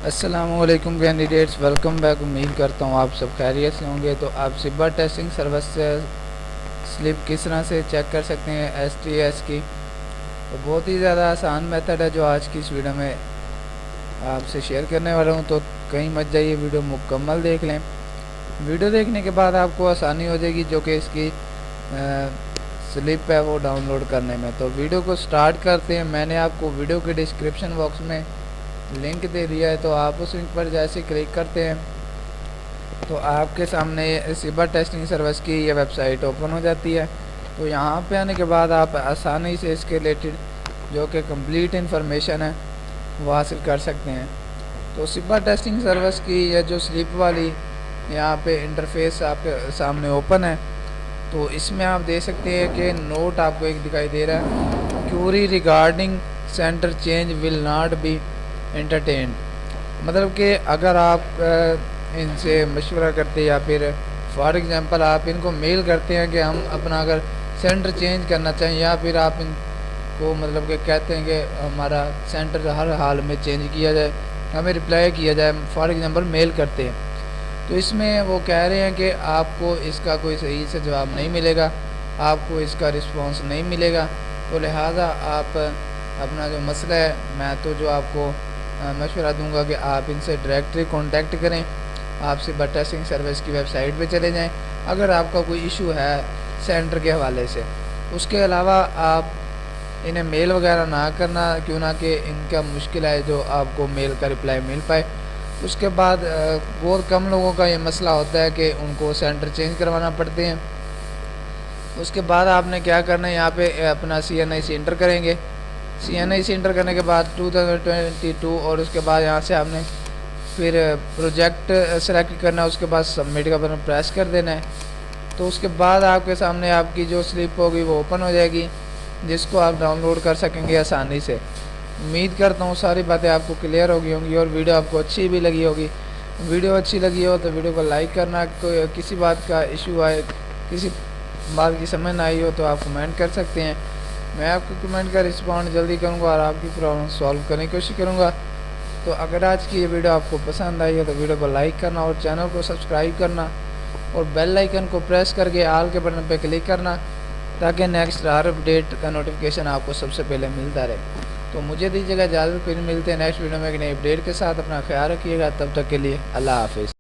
السلام علیکم candidates, welcome back. امید کرتا ہوں آپ سب خیریت سے ہوں گے۔ تو آپ سبا ٹیسٹنگ سروس سے سلپ کس طرح سے چیک کر سکتے ہیں ایس ٹی ایس کی، تو بہت ہی زیادہ آسان میتھڈ ہے جو آج کی اس ویڈیو میں آپ سے شیئر کرنے والا ہوں۔ تو کہیں مت جائیے، ویڈیو مکمل دیکھ لیں۔ ویڈیو دیکھنے کے بعد آپ کو آسانی ہو جائے گی جو کہ اس کی سلپ ہے وہ ڈاؤن لوڈ کرنے میں۔ تو ویڈیو کو سٹارٹ کرتے ہیں۔ میں نے آپ کو ویڈیو کے ڈسکرپشن باکس میں لنک دے دیا ہے، تو آپ اس لنک پر جیسے کلک کرتے ہیں تو آپ کے سامنے سبا ٹیسٹنگ سروس کی یہ ویب سائٹ اوپن ہو جاتی ہے۔ تو یہاں پہ آنے کے بعد آپ آسانی سے اس کے ریلیٹڈ جو کہ کمپلیٹ انفارمیشن ہے وہ حاصل کر سکتے ہیں۔ تو سبا ٹیسٹنگ سروس کی یہ جو سلپ والی یہاں پہ انٹرفیس آپ کے سامنے اوپن ہے، تو اس میں آپ دیکھ سکتے ہیں کہ نوٹ آپ کو ایک دکھائی دے رہا ہے، query regarding centre change will not be entertained, مطلب کہ اگر آپ ان سے مشورہ کرتے یا پھر فار ایگزامپل آپ ان کو میل کرتے ہیں کہ ہم اپنا اگر سینٹر چینج کرنا چاہیں، یا پھر آپ ان کو مطلب کہ کہتے ہیں کہ ہمارا سینٹر ہر حال میں چینج کیا جائے، ہمیں رپلائی کیا جائے، فار ایگزامپل میل کرتے ہیں، تو اس میں وہ کہہ رہے ہیں کہ آپ کو اس کا کوئی صحیح سے جواب نہیں ملے گا، آپ کو اس کا رسپانس نہیں ملے گا۔ تو لہٰذا آپ اپنا جو مسئلہ ہے، میں تو جو آپ کو مشورہ دوں گا کہ آپ ان سے ڈائریکٹلی کانٹیکٹ کریں، آپ سبا ٹیسٹنگ سروس کی ویب سائٹ پہ چلے جائیں اگر آپ کا کوئی ایشو ہے سینٹر کے حوالے سے۔ اس کے علاوہ آپ انہیں میل وغیرہ نہ کرنا، کیوں نہ کہ ان کا مشکل ہے جو آپ کو میل کا رپلائی مل پائے۔ اس کے بعد بہت کم لوگوں کا یہ مسئلہ ہوتا ہے کہ ان کو سینٹر چینج کروانا پڑتے ہیں۔ اس کے بعد آپ نے کیا کرنا ہے، یہاں پہ اپنا CNIC انٹر کریں گے۔ CNIC انٹر کرنے کے بعد 2022 اور اس کے بعد یہاں سے آپ نے پھر پروجیکٹ سلیکٹ کرنا ہے، اس کے بعد سبمٹ کا بٹن پریس کر دینا ہے۔ تو اس کے بعد آپ کے سامنے آپ کی جو سلپ ہوگی وہ اوپن ہو جائے گی، جس کو آپ ڈاؤن لوڈ کر سکیں گے آسانی سے۔ امید کرتا ہوں ساری باتیں آپ کو کلیئر ہوگی ہوں گی اور ویڈیو آپ کو اچھی بھی لگی ہوگی۔ ویڈیو اچھی لگی ہو تو ویڈیو کو لائک کرنا، کوئی کسی بات کا ایشو آئے، کسی بات کی سمجھ نہ آئی ہو تو آپ کمنٹ کر سکتے ہیں، میں آپ کو کمنٹ کا رسپانڈ جلدی کروں گا اور آپ کی پرابلم سالو کرنے کی کوشش کروں گا۔ تو اگر آج کی یہ ویڈیو آپ کو پسند آئی ہے تو ویڈیو کو لائک کرنا اور چینل کو سبسکرائب کرنا اور بیل آئیکن کو پریس کر کے آل کے بٹن پہ کلک کرنا، تاکہ نیکسٹ ہر اپڈیٹ کا نوٹیفیکیشن آپ کو سب سے پہلے ملتا رہے۔ تو مجھے دیجیے گا اجازت، پھر ملتے ہیں نیکسٹ ویڈیو میں ایک نئی اپڈیٹ کے ساتھ۔ اپنا خیال رکھیے گا، تب تک کے لیے اللہ حافظ۔